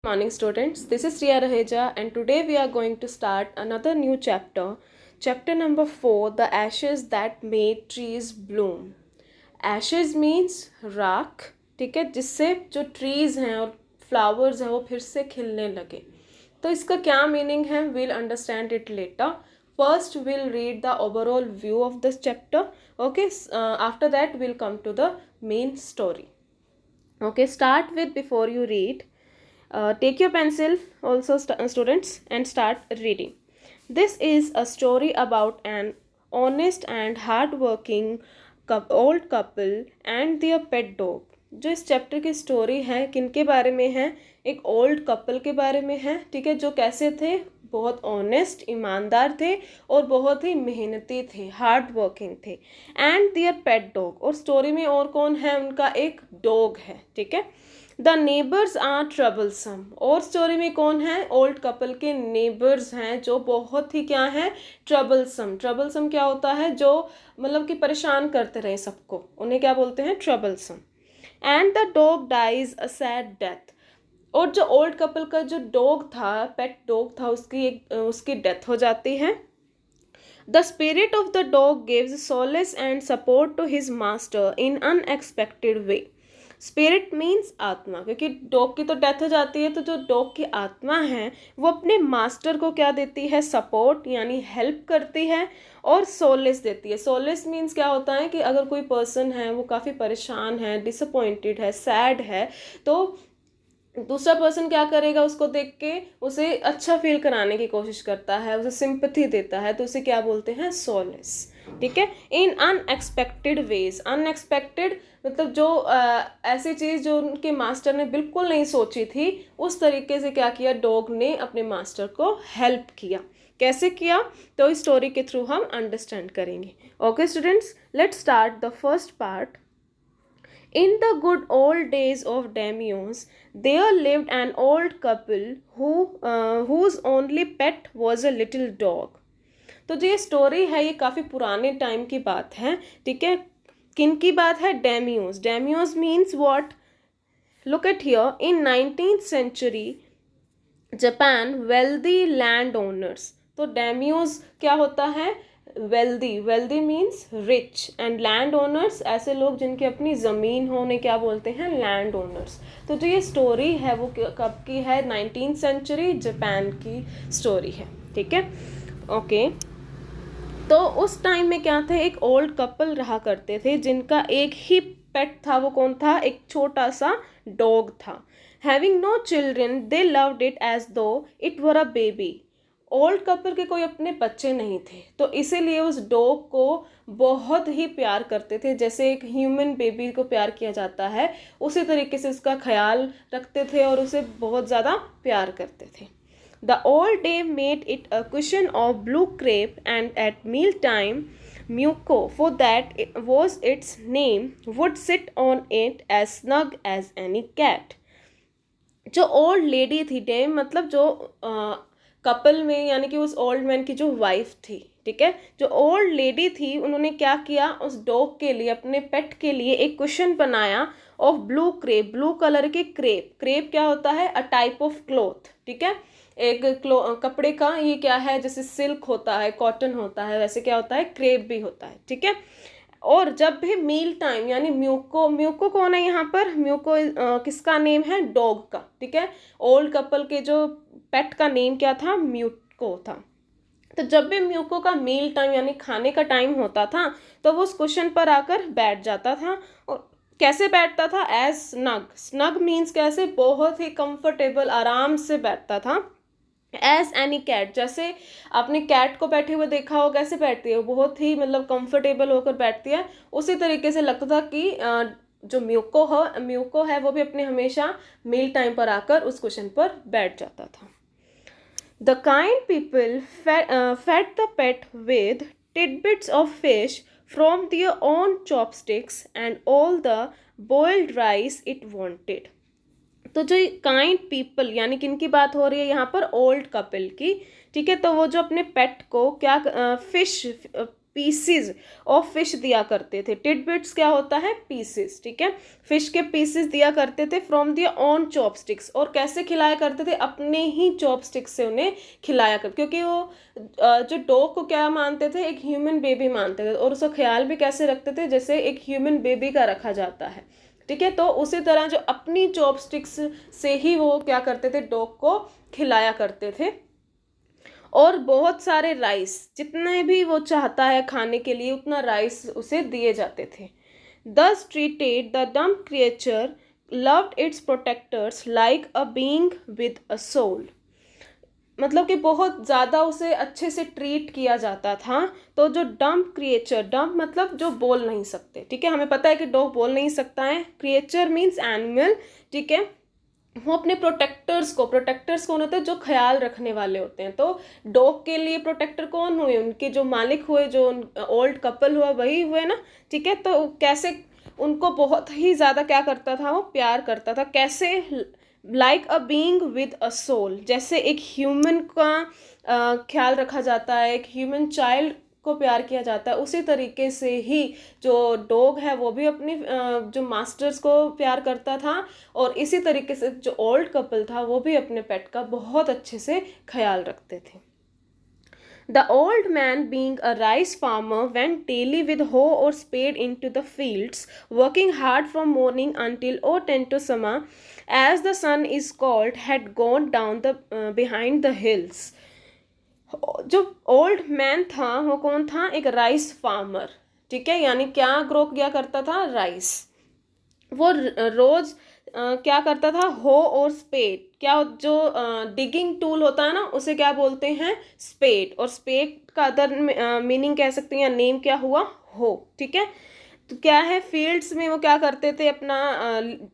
Morning students, this is Riya Raheja and today we are going to start another new chapter. Chapter number 4, The Ashes That Made Trees Bloom. Ashes means राख, ठीक है, जिससे जो trees हैं और flowers हैं वो फिर से खिलने लगे. तो इसका क्या मीनिंग है, we'll understand it later. First we'll read the overall view of this chapter. Okay, after that we'll come to the main story. Okay, start with, before you read, take your pencil also students and start reading. This is a story about an honest and hard-working old couple and their pet dog. जो इस chapter की story है किनके बारे में है, एक old couple के बारे में है, ठीक है, जो कैसे थे, बहुत ऑनेस्ट, ईमानदार थे और बहुत ही मेहनती थे, हार्ड वर्किंग थे. एंड दियर पेट डॉग, और स्टोरी में और कौन है, उनका एक डॉग है, ठीक है. द नेबर्स आर ट्रबलसम, और स्टोरी में कौन है, ओल्ड कपल के नेबर्स हैं जो बहुत ही क्या है, ट्रबलसम. ट्रबलसम क्या होता है, जो मतलब कि परेशान करते रहे सबको, उन्हें क्या बोलते हैं, troublesome. And the dog dies a sad death, और जो ओल्ड कपल का जो डॉग था, पेट डॉग था, उसकी डेथ हो जाती है. The spirit of the dog gives solace and support to his master in unexpected way. Spirit means आत्मा, क्योंकि डॉग की तो डेथ हो जाती है, तो जो डॉग की आत्मा है वो अपने मास्टर को क्या देती है, सपोर्ट यानी हेल्प करती है और सोलेस देती है. सोलेस मीन्स क्या होता है कि अगर कोई पर्सन है वो काफ़ी परेशान है, डिसअपॉइंटेड है, सैड है, तो दूसरा पर्सन क्या करेगा, उसको देख के उसे अच्छा फील कराने की कोशिश करता है, उसे सिंपथी देता है, तो उसे क्या बोलते हैं, सोलेस, ठीक है. इन अनएक्सपेक्टेड वेज, अनएक्सपेक्टेड मतलब जो ऐसी चीज़ जो उनके मास्टर ने बिल्कुल नहीं सोची थी, उस तरीके से क्या किया, डॉग ने अपने मास्टर को हेल्प किया. कैसे किया, तो इस स्टोरी के थ्रू हम अंडरस्टैंड करेंगे. Okay students, let's start the first part. In the good old days of Daimios, there lived an old couple whose only pet was a little dog. तो जो ये स्टोरी है ये काफ़ी पुराने टाइम की बात है, ठीक है. किन की बात है, daimyos. Daimyos means what, look at here. In 19th century Japan wealthy land owners. तो डेमियोस क्या होता है, wealthy. Wealthy means rich and land owners ऐसे लोग जिनकी अपनी ज़मीन हो, उन्हें क्या बोलते हैं, लैंड ओनर्स. तो जो ये स्टोरी है वो कब की है, 19th century जापान की स्टोरी है, ठीक है. ओके, तो उस टाइम में क्या थे, एक ओल्ड कपल रहा करते थे जिनका एक ही पेट था. वो कौन था, एक छोटा सा डॉग था. Having no children they loved it as though it were a baby. Old couple के कोई अपने बच्चे नहीं थे, तो इसीलिए उस डॉग को बहुत ही प्यार करते थे, जैसे एक ह्यूमन बेबी को प्यार किया जाता है, उसी तरीके से उसका ख्याल रखते थे और उसे बहुत ज़्यादा प्यार करते थे. The old dame made it a cushion of blue crepe, and at mealtime, Muko, for that was its name, would sit on it as snug as any cat. जो ओल्ड लेडी थी, डेम मतलब जो couple में यानी कि उस old man की जो वाइफ थी, ठीक है, जो ओल्ड लेडी थी, उन्होंने क्या किया, उस डॉग के लिए, अपने पेट के लिए एक कुशन बनाया of blue crepe, blue colour के क्रेप. क्रेप क्या होता है, अ टाइप ऑफ क्लॉथ, ठीक है, एक कपड़े का, ये क्या है, जैसे सिल्क होता है, कॉटन होता है, वैसे क्या होता है, क्रेप भी होता है, ठीक है. और जब भी मील टाइम, यानी म्यूको, म्यूको कौन है यहाँ पर, म्यूको किसका नेम है, डॉग का, ठीक है. ओल्ड कपल के जो पेट का नेम क्या था, म्यूको था. तो जब भी म्यूको का मील टाइम यानी खाने का टाइम होता था, तो वो उस कुशन पर आकर बैठ जाता था. और कैसे बैठता था, एज स्नग. स्नग मीन्स कैसे, बहुत ही कंफर्टेबल, आराम से बैठता था. एज एनी कैट, जैसे आपने कैट को बैठे हुए देखा हो, कैसे बैठती है, बहुत ही मतलब कंफर्टेबल होकर बैठती है, उसी तरीके से लगता था कि जो म्यूको है वो भी अपने हमेशा मील टाइम पर आकर उस कुशन पर बैठ जाता था. The kind people fed the pet with tidbits of fish from their own chopsticks and all the boiled rice it wanted. तो जो काइंड पीपल यानी किनकी बात हो रही है यहाँ पर, ओल्ड कपल की, ठीक है. तो वो जो अपने पेट को क्या फिश पीसीज ऑफ फिश दिया करते थे। टिडबिट्स क्या होता है? पीसेस, ठीक है, फिश के पीसेस दिया करते थे फ्रॉम दियर ओन चॉपस्टिक्स। और कैसे खिलाया करते थे? अपने ही चॉपस्टिक्स से उन्हें खिलाया कर, क्योंकि वो जो डॉग को क्या मानते थे? एक ह्यूमन बेबी मानते थे, और उसका ख्याल भी कैसे रखते थे? जैसे एक ह्यूमन बेबी का रखा जाता है, ठीक है। तो उसी तरह जो अपनी चॉपस्टिक्स से ही वो क्या करते थे? डॉग को खिलाया करते थे। और बहुत सारे राइस, जितने भी वो चाहता है खाने के लिए उतना राइस उसे दिए जाते थे। Thus treated, the dumb creature loved its protectors like a being with a soul. मतलब कि बहुत ज़्यादा उसे अच्छे से ट्रीट किया जाता था। तो जो डम्ब क्रिएचर, डम्ब मतलब जो बोल नहीं सकते, ठीक है, हमें पता है कि डॉग बोल नहीं सकता है। क्रिएचर मीन्स एनिमल, ठीक है। वो अपने प्रोटेक्टर्स कौन होते हैं? जो ख्याल रखने वाले होते हैं। तो डॉग के लिए प्रोटेक्टर कौन हुए? उनके जो मालिक हुए, जो ओल्ड कपल हुआ, वही हुए ना, ठीक है। तो कैसे उनको बहुत ही ज़्यादा क्या करता था? वो प्यार करता था। कैसे? Like a being with a soul, जैसे एक ह्यूमन का ख्याल रखा जाता है, एक ह्यूमन चाइल्ड को प्यार किया जाता है, उसी तरीके से ही जो डॉग है वो भी अपनी जो मास्टर्स को प्यार करता था। और इसी तरीके से जो ओल्ड कपल था वो भी अपने पेट का बहुत अच्छे से ख्याल रखते थे। The old man, being a rice farmer, went daily with hoe or spade into the fields, working hard from morning until 10 to summer, as the sun is called, had gone down the behind the hills. जो old man था वो कौन था? एक rice farmer, ठीक है, यानी क्या ग्रो किया करता था? राइस। वो रोज क्या करता था? हो और स्पेड, क्या जो डिगिंग टूल होता है ना, उसे क्या बोलते हैं? स्पेड। और स्पेड का अदर मीनिंग कह सकते हैं या नेम क्या हुआ? हो, ठीक है। तो क्या है? फील्ड्स में वो क्या करते थे? अपना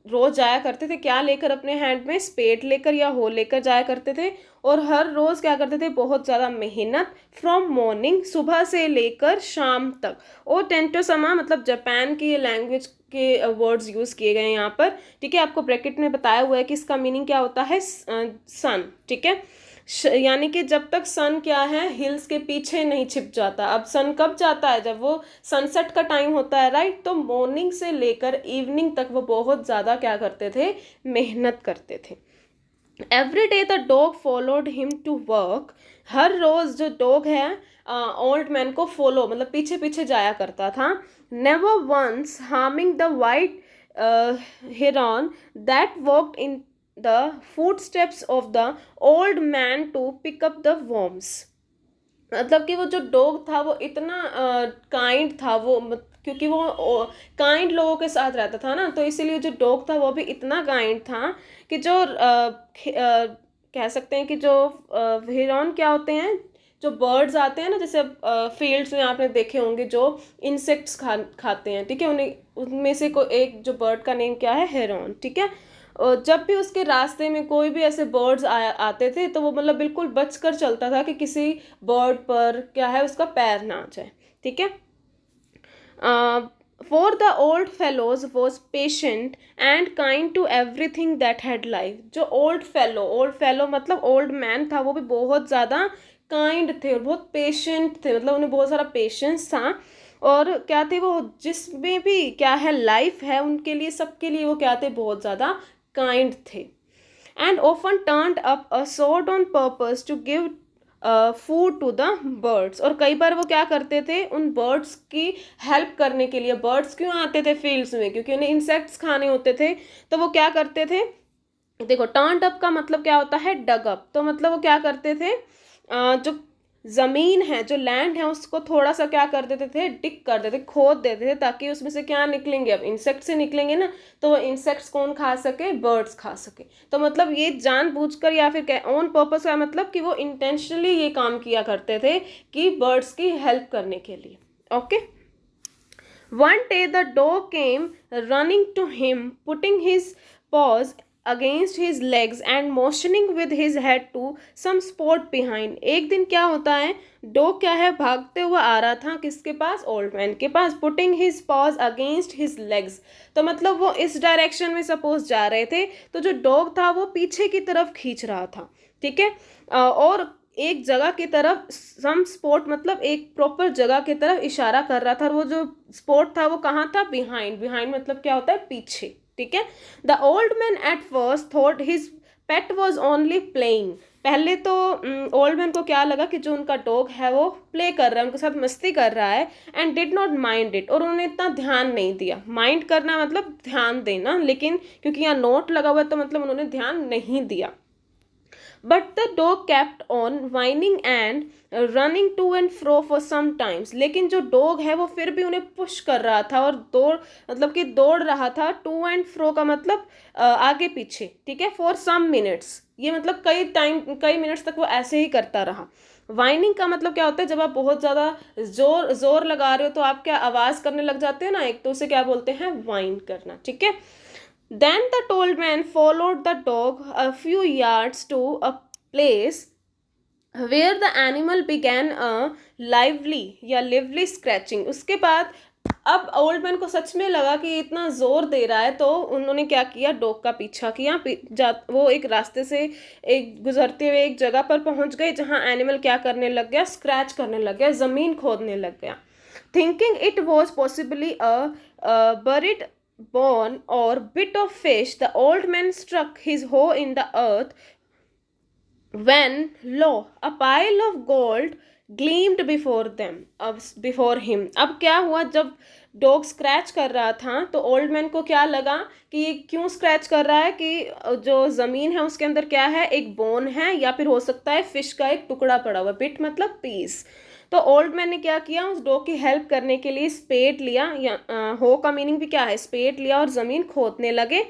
रोज जाया करते थे, क्या लेकर? अपने हैंड में स्पेड लेकर या हो लेकर जाया करते थे। और हर रोज क्या करते थे? बहुत ज़्यादा मेहनत, फ्रॉम मॉर्निंग, सुबह से लेकर शाम तक। और टेंटो समा मतलब जापान की लैंग्वेज के वर्ड्स यूज़ किए गए हैं यहाँ पर, ठीक है। आपको ब्रैकेट में बताया हुआ है कि इसका मीनिंग क्या होता है? सन, ठीक है। यानी कि जब तक सन क्या है? हिल्स के पीछे नहीं छिप जाता। अब सन कब जाता है? जब वो सनसेट का टाइम होता है, राइट। तो मॉर्निंग से लेकर इवनिंग तक वो बहुत ज़्यादा क्या करते थे? मेहनत करते थे। Every day the dog followed him to work, हर रोज जो डॉग है ओल्ड मैन को फॉलो मतलब पीछे पीछे जाया करता था। Never once harming the white heron that walked in the footsteps of the old man to pick up the worms. मतलब कि वो जो डॉग था वो इतना काइंड था, वो क्योंकि वो काइंड लोगों के साथ रहता था ना, तो इसीलिए जो डॉग था वो भी इतना काइंड था कि जो कह सकते हैं कि जो हिरन क्या होते हैं? जो बर्ड्स आते हैं ना, जैसे फील्ड्स में आपने देखे होंगे जो इंसेक्ट्स खाते हैं, ठीक है, उन्हें उनमें से कोई एक जो बर्ड का नेम क्या है? हेरॉन, ठीक है। और जब भी उसके रास्ते में कोई भी ऐसे बर्ड्स आते थे तो वो मतलब बिल्कुल बच कर चलता था कि किसी बर्ड पर क्या है? उसका पैर ना आ जाए, ठीक है। For the old fellows was patient and kind to everything that had life. जो old fellow मतलब old man था, वो भी बहुत ज़्यादा kind थे और बहुत patient थे, मतलब उन्हें बहुत सारा patience था। और क्या थे वो? जिसमें भी क्या है लाइफ है उनके लिए, सबके लिए वो क्या थे? बहुत ज़्यादा kind थे। And often turned up a sword on purpose to give food to the birds. और कई बार वो क्या करते थे? उन बर्ड्स की हेल्प करने के लिए। बर्ड्स क्यों आते थे फील्ड्स में? क्योंकि उन्हें इंसेक्ट्स खाने होते थे। तो वो क्या करते थे? देखो, टर्न्ड अप का मतलब क्या होता है? डग अप। तो मतलब वो क्या करते थे? जो ज़मीन है, जो लैंड है, उसको थोड़ा सा क्या कर देते थे? डिग कर देते, खोद देते थे, ताकि उसमें से क्या निकलेंगे? अब इंसेक्ट से निकलेंगे ना, तो वो इंसेक्ट्स कौन खा सके? बर्ड्स खा सके। तो मतलब ये जानबूझकर या फिर ऑन पर्पस का मतलब कि वो इंटेंशनली ये काम किया करते थे कि बर्ड्स की हेल्प करने के लिए। Okay. One day the dog came running to him, putting his paws against his legs and motioning with his head to some spot behind. एक दिन क्या होता है? डॉग क्या है? भागते हुआ आ रहा था किसके पास? ओल्ड मैन के पास। Putting his paws against his legs, तो मतलब वो इस डायरेक्शन में सपोज जा रहे थे, तो जो डॉग था वो पीछे की तरफ खींच रहा था, ठीक है। और एक जगह की तरफ, सम स्पॉट मतलब एक प्रॉपर जगह की तरफ इशारा कर रहा था, और वो जो स्पॉट था वो कहाँ था, बिहाइंड। बिहाइंड मतलब क्या होता है, पीछे, ठीक है। The old man at first thought his pet was only playing. पहले तो ओल्ड मैन को क्या लगा कि जो उनका डॉग है वो प्ले कर रहा है, उनके साथ मस्ती कर रहा है, and did not mind it, और उन्होंने इतना ध्यान नहीं दिया। माइंड करना मतलब ध्यान देना, लेकिन क्योंकि यहाँ नोट लगा हुआ है तो मतलब उन्होंने ध्यान नहीं दिया। But the dog kept on whining and running to and fro for some times. लेकिन जो डॉग है वो फिर भी उन्हें पुश कर रहा था और दौड़, मतलब कि दौड़ रहा था। टू एंड फ्रो का मतलब आगे पीछे, ठीक है। फॉर सम मिनट्स, ये मतलब कई मिनट्स तक वो ऐसे ही करता रहा। वाइनिंग का मतलब क्या होता है, जब आप बहुत ज़्यादा जोर जोर लगा रहे हो तो आप क्या आवाज़ करने लग जाते हैं ना एक, तो उसे क्या बोलते हैं, वाइन करना, ठीक है। Then the tall man followed the dog a few yards to a place where the animal began a lively scratching. उसके बाद अब ओल्ड मैन को सच में लगा कि इतना जोर दे रहा है, तो उन्होंने क्या किया, डॉग का पीछा किया। वो एक रास्ते से एक गुजरते हुए एक जगह पर पहुंच गए जहां एनिमल क्या करने लग गया, स्क्रैच करने लग गया, जमीन खोदने लग गया। Thinking it was possibly a buried bone or bit of fish, the old man struck his hoe in the earth when lo, a pile of gold gleamed before him. अब क्या हुआ, जब डॉग स्क्रैच कर रहा था तो old man को क्या लगा कि ये क्यों स्क्रैच कर रहा है, कि जो ज़मीन है उसके अंदर क्या है, एक बोन है, या फिर हो सकता है फिश का एक टुकड़ा पड़ा हुआ। बिट मतलब पीस। तो ओल्ड मैन ने क्या किया, उस डॉग की हेल्प करने के लिए स्पेड लिया, या हो का मीनिंग भी क्या है, स्पेड लिया, और ज़मीन खोदने लगे।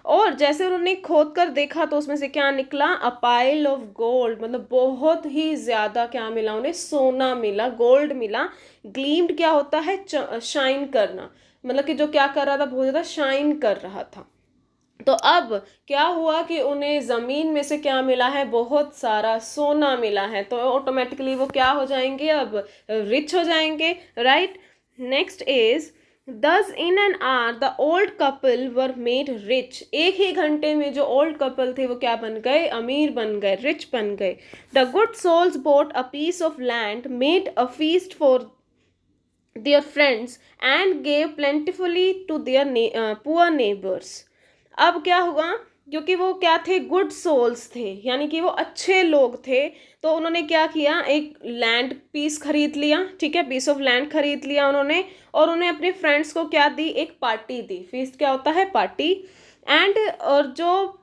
और जैसे उन्होंने खोद कर देखा तो उसमें से क्या निकला, अ पाइल ऑफ गोल्ड, मतलब बहुत ही ज़्यादा क्या मिला उन्हें, सोना मिला, गोल्ड मिला। ग्लीम्ड क्या होता है, शाइन करना, मतलब कि जो क्या कर रहा था, बहुत ज़्यादा शाइन कर रहा था। तो अब क्या हुआ कि उन्हें ज़मीन में से क्या मिला है, बहुत सारा सोना मिला है, तो ऑटोमेटिकली वो क्या हो जाएंगे, अब रिच हो जाएंगे, राइट। नेक्स्ट इज दस in an hour the old couple were made rich. एक ही घंटे में जो ओल्ड कपल थे वो क्या बन गए, अमीर बन गए, रिच बन गए। The good souls bought a piece of land, made a feast for their friends and gave plentifully to their poor neighbors. अब क्या हुआ, क्योंकि वो क्या थे, गुड सोल्स थे, यानी कि वो अच्छे लोग थे, तो उन्होंने क्या किया, एक लैंड पीस खरीद लिया, ठीक है, पीस ऑफ लैंड खरीद लिया उन्होंने, और उन्हें अपने फ्रेंड्स को क्या दी, एक पार्टी दी। फीस्ट क्या होता है, पार्टी। एंड और जो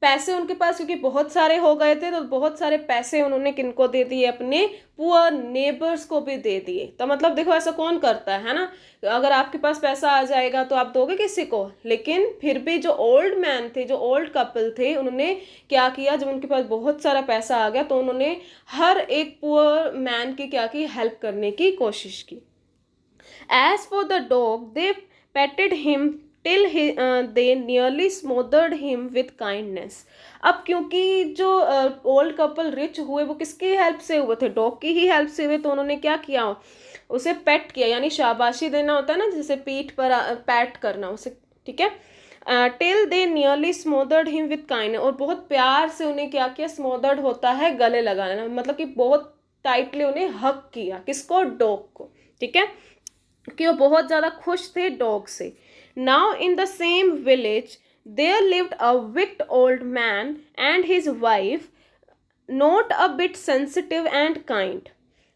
पैसे उनके पास क्योंकि बहुत सारे हो गए थे, तो बहुत सारे पैसे उन्होंने किनको दे दिए, अपने पुअर नेबर्स को भी दे दिए। तो मतलब देखो ऐसा कौन करता है ना, अगर आपके पास पैसा आ जाएगा तो आप दोगे किसी को, लेकिन फिर भी जो ओल्ड मैन थे, जो ओल्ड कपल थे, उन्होंने क्या किया, जब उनके पास बहुत सारा पैसा आ गया तो उन्होंने हर एक पुअर मैन की क्या की, हेल्प करने की कोशिश की। As for the dog, they petted him till they nearly smothered him with kindness. अब क्योंकि जो ओल्ड कपल रिच हुए वो किसकी हेल्प से हुए थे, डॉग की ही हेल्प से हुए, तो उन्होंने क्या किया, उसे पेट किया, यानी शाबाशी देना होता है ना, जैसे पीठ पर पैट करना उसे, ठीक है। Till they nearly smothered him with kindness, और बहुत प्यार से उन्हें क्या किया, स्मोदर्ड होता है गले लगाना, मतलब कि बहुत टाइटली उन्हें हक किया, किसको, डॉग को, ठीक है, कि वो बहुत ज़्यादा खुश थे डॉग से। Now in the same village there lived a wicked old man and his wife, not a bit sensitive and kind.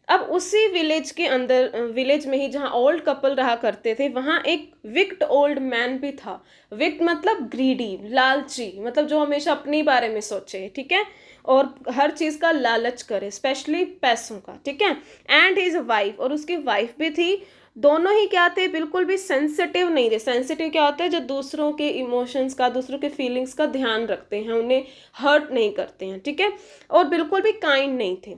अब उसी विलेज के अंदर, विलेज में ही जहाँ ओल्ड कपल रहा करते थे, वहाँ एक विक्ड ओल्ड मैन भी था। विक्ड मतलब ग्रीडी, लालची, मतलब जो हमेशा अपने बारे में सोचे, ठीक है, और हर चीज़ का लालच करे, स्पेशली पैसों का, ठीक है। एंड हिज वाइफ, और उसकी वाइफ भी थी। दोनों ही क्या थे, बिल्कुल भी सेंसिटिव नहीं थे। सेंसिटिव क्या होता है, जो दूसरों के इमोशंस का, दूसरों के फीलिंग्स का ध्यान रखते हैं, उन्हें हर्ट नहीं करते हैं, ठीक है, और बिल्कुल भी काइंड नहीं थे।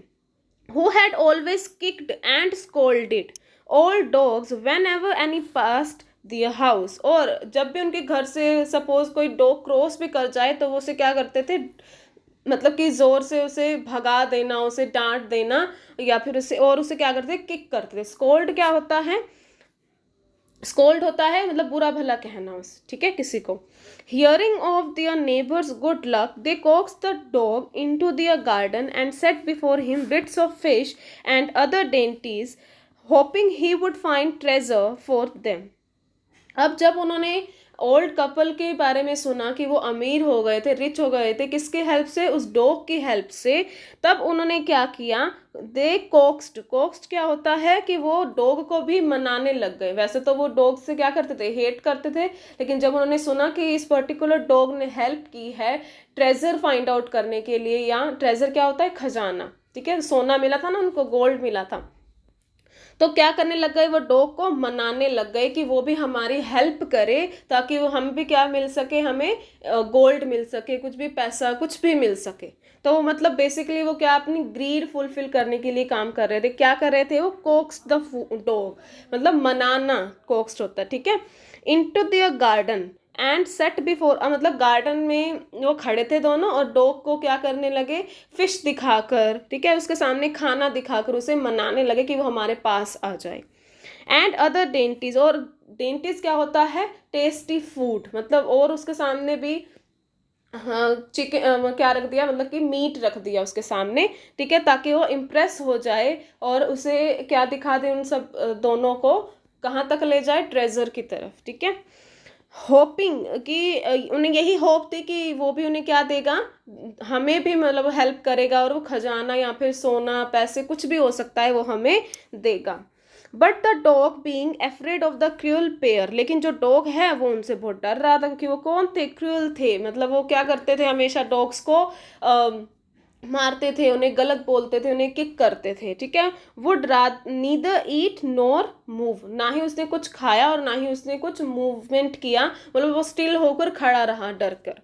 Who had always kicked and scolded all dogs whenever any passed their house। और जब भी उनके घर से सपोज कोई डॉग क्रॉस भी कर जाए तो वो उसे क्या करते थे, मतलब कि जोर से उसे भगा देना, उसे डांट देना, या फिर उसे, और उसे क्या करते थे, किक करते थे। स्कोल्ड क्या होता है, स्कोल्ड होता है मतलब बुरा भला कहना उस, ठीक है, किसी को. Hearing of their neighbours good luck they coax the dog into their garden and set before him bits of fish and other dainties hoping he would find treasure for them. अब जब उन्होंने old couple के बारे में सुना कि वो अमीर हो गए थे, रिच हो गए थे, किसके हेल्प से, उस डॉग की हेल्प से, तब उन्होंने क्या किया, दे कोक्स्ड क्या होता है कि वो डॉग को भी मनाने लग गए. वैसे तो वो डॉग से क्या करते थे, हेट करते थे, लेकिन जब उन्होंने सुना कि इस पर्टिकुलर डॉग ने हेल्प की है ट्रेजर फाइंड आउट करने के लिए, या ट्रेजर क्या होता है, खजाना, ठीक है, सोना मिला था ना उनको, गोल्ड मिला था, तो क्या करने लग गए, वो डॉग को मनाने लग गए कि वो भी हमारी हेल्प करे, ताकि वो हम भी क्या मिल सके, हमें गोल्ड मिल सके, कुछ भी पैसा कुछ भी मिल सके. तो वो मतलब बेसिकली वो क्या अपनी ग्रीड फुलफिल करने के लिए काम कर रहे थे. क्या कर रहे थे वो, कोक्स द डॉग, मतलब मनाना कोक्स होता है, ठीक है. Into their garden and set before, मतलब गार्डन में वो खड़े थे दोनों और डॉग को क्या करने लगे, फिश दिखाकर, ठीक है, उसके सामने खाना दिखाकर उसे मनाने लगे कि वो हमारे पास आ जाए. एंड अदर डेंटीज, और डेंटीज क्या होता है, टेस्टी फूड, मतलब और उसके सामने भी, हाँ, चिकन क्या रख दिया, मतलब कि मीट रख दिया उसके सामने, ठीक है, ताकि वो इम्प्रेस हो जाए और उसे क्या दिखा दे, उन सब दोनों को कहाँ तक ले जाए, ट्रेजर की तरफ, ठीक है. होपिंग कि उन्हें यही होप थी कि वो भी उन्हें क्या देगा, हमें भी मतलब हेल्प करेगा और वो खजाना या फिर सोना पैसे कुछ भी हो सकता है वो हमें देगा. But the dog being afraid of the cruel pair, लेकिन जो डॉग है वो उनसे बहुत डर रहा था, क्योंकि वो कौन थे, क्रूअल थे, मतलब वो क्या करते थे, हमेशा डॉग्स को मारते थे, उन्हें गलत बोलते थे, उन्हें किक करते थे, ठीक है. Would neither eat nor move, ना ही उसने कुछ खाया और ना ही उसने कुछ मूवमेंट किया, मतलब वो स्टिल होकर खड़ा रहा डर कर.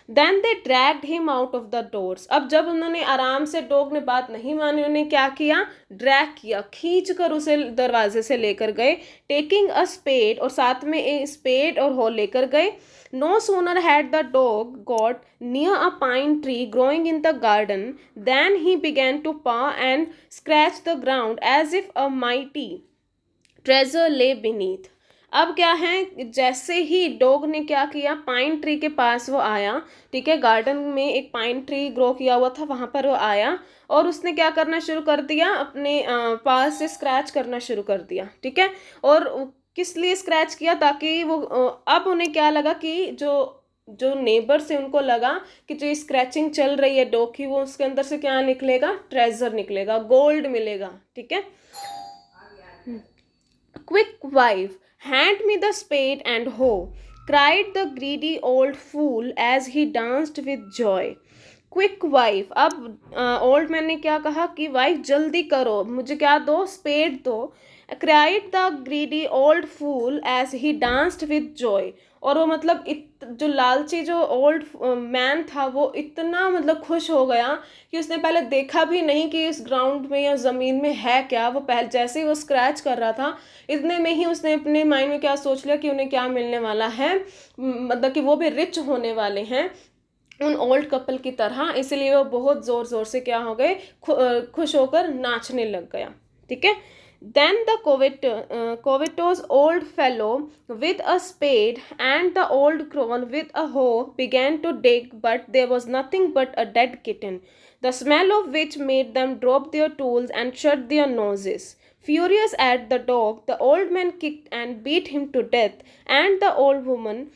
Then they dragged him out of the doors, अब जब उन्होंने आराम से, डॉग ने बात नहीं मानी, उन्होंने क्या किया, ड्रैग किया, खींच कर उसे दरवाजे से लेकर गए. टेकिंग अ स्पेड, और साथ में एक स्पेड और हॉल लेकर गए. No sooner had the dog got near a pine tree growing in the garden than he began to paw and scratch the ground as if a mighty treasure lay beneath. अब क्या है, जैसे ही dog ने क्या किया, pine tree के पास वो आया, ठीक है, गार्डन में एक पाइन ट्री ग्रो किया हुआ था, वहाँ पर वो आया और उसने क्या करना शुरू कर दिया, अपने पास से स्क्रैच करना शुरू कर दिया, ठीक है. और किस लिए स्क्रैच किया, ताकि वो अब उन्हें क्या लगा कि जो जो नेबर से उनको लगा कि जो स्क्रैचिंग चल रही है डॉग की, वो उसके अंदर से क्या निकलेगा, ट्रेजर निकलेगा, गोल्ड मिलेगा, ठीक है. Quick, wife, hand me the spade and hoe, cried the greedy old fool as he danced with joy. Quick wife, अब ओल्ड मैन ने क्या कहा कि वाइफ जल्दी करो, मुझे क्या दो, स्पेड दो. Cried the greedy old fool as he danced with joy, और वो मतलब जो लालची जो ओल्ड मैन था वो इतना मतलब खुश हो गया कि उसने पहले देखा भी नहीं कि इस ग्राउंड में या ज़मीन में है क्या. वो पहले जैसे ही वो स्क्रैच कर रहा था, इतने में ही उसने अपने माइंड में क्या सोच लिया कि उन्हें क्या मिलने वाला है, मतलब कि वो भी रिच होने वाले हैं उन ओल्ड कपल की तरह. इसलिए वो बहुत ज़ोर ज़ोर से क्या हो गए, खुश होकर नाचने लग गया, ठीक है. Then the covetous old fellow with a spade and the old crone with a hoe began to dig, but there was nothing but a dead kitten, the smell of which made them drop their tools and shut their noses. Furious at the dog, the old man kicked and beat him to death, and the old woman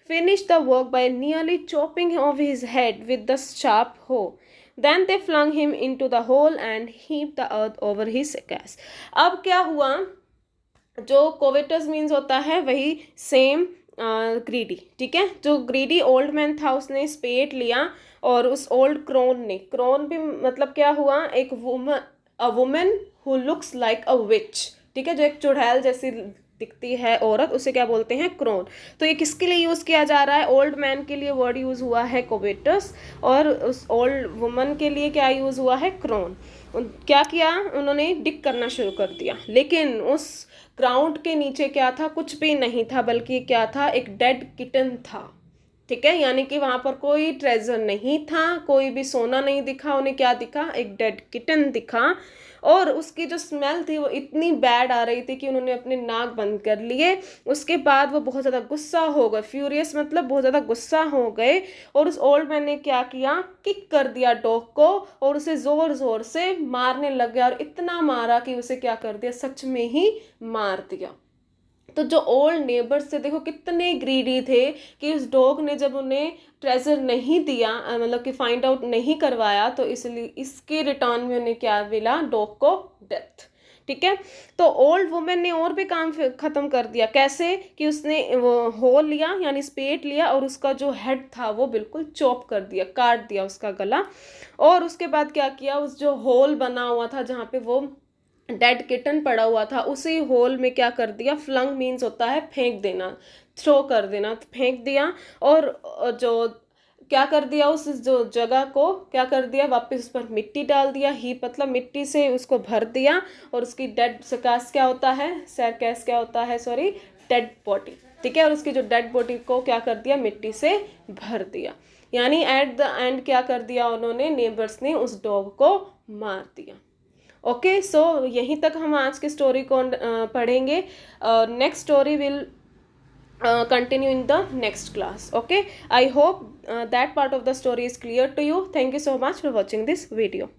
finished the work by nearly chopping off his head with the sharp hoe. Then they flung him into the hole and heaped the earth over his case. अब क्या हुआ, जो कोवेटस means होता है वही same greedy, ठीक है. जो ग्रीडी ओल्ड मैन था उसने स्पेड लिया और उस ओल्ड क्रोन ने, क्रोन भी मतलब क्या हुआ, एक woman, a woman who looks like a witch, ठीक है, जो एक चुड़ैल जैसी दिखती है औरत, उसे क्या बोलते हैं, क्रोन. तो ये किसके लिए यूज़ किया जा रहा है, ओल्ड मैन के लिए वर्ड यूज़ हुआ है कोवेटस, और उस ओल्ड वुमन के लिए क्या यूज़ हुआ है, क्रोन. क्या किया उन्होंने, डिग करना शुरू कर दिया, लेकिन उस ग्राउंड के नीचे क्या था, कुछ भी नहीं था, बल्कि क्या था, एक डेड किटन था, ठीक है, यानी कि वहां पर कोई ट्रेजर नहीं था, कोई भी सोना नहीं दिखा उन्हें। क्या दिखा? एक डेड किटन दिखा। और उसकी जो स्मेल थी वो इतनी बैड आ रही थी कि उन्होंने अपने नाक बंद कर लिए। उसके बाद वो बहुत ज़्यादा गुस्सा हो गए, फ्यूरियस मतलब बहुत ज़्यादा गुस्सा हो गए। और उस ओल्ड मैन ने क्या किया, किक कर दिया डॉग को और उसे ज़ोर ज़ोर से मारने लग गया। और इतना मारा कि उसे क्या कर दिया, सच में ही मार दिया। तो जो ओल्ड नेबर्स थे देखो कितने ग्रीडी थे कि उस डॉग ने जब उन्हें ट्रेजर नहीं दिया, मतलब कि फाइंड आउट नहीं करवाया, तो इसलिए इसके रिटर्न में उन्हें क्या मिला, डॉग को डेथ। ठीक है, तो ओल्ड वुमेन ने और भी काम खत्म कर दिया। कैसे? कि उसने वो होल लिया यानी स्पेट लिया और उसका जो हेड था वो बिल्कुल चॉप कर दिया, काट दिया उसका गला। और उसके बाद क्या किया, उस जो होल बना हुआ था जहाँ पे वो डेड किटन पड़ा हुआ था, उसी होल में क्या कर दिया, फ्लंग मीन्स होता है फेंक देना, थ्रो कर देना, फेंक दिया। और जो क्या कर दिया, उस जो जगह को क्या कर दिया, वापस उस पर मिट्टी डाल दिया, ही मतलब मिट्टी से उसको भर दिया। और उसकी डेड सकैस क्या होता है, सरकैस क्या होता है, सॉरी, डेड बॉडी। ठीक है, और उसकी जो डेड बॉडी को क्या कर दिया, मिट्टी से भर दिया। यानी एट द एंड क्या कर दिया उन्होंने, नेबर्स ने उस डॉग को मार दिया। ओके, सो यहीं तक हम आज की स्टोरी को पढ़ेंगे। Next story will continue in the next class. Okay, I hope that part of the story is clear to you. Thank you so much for watching this video.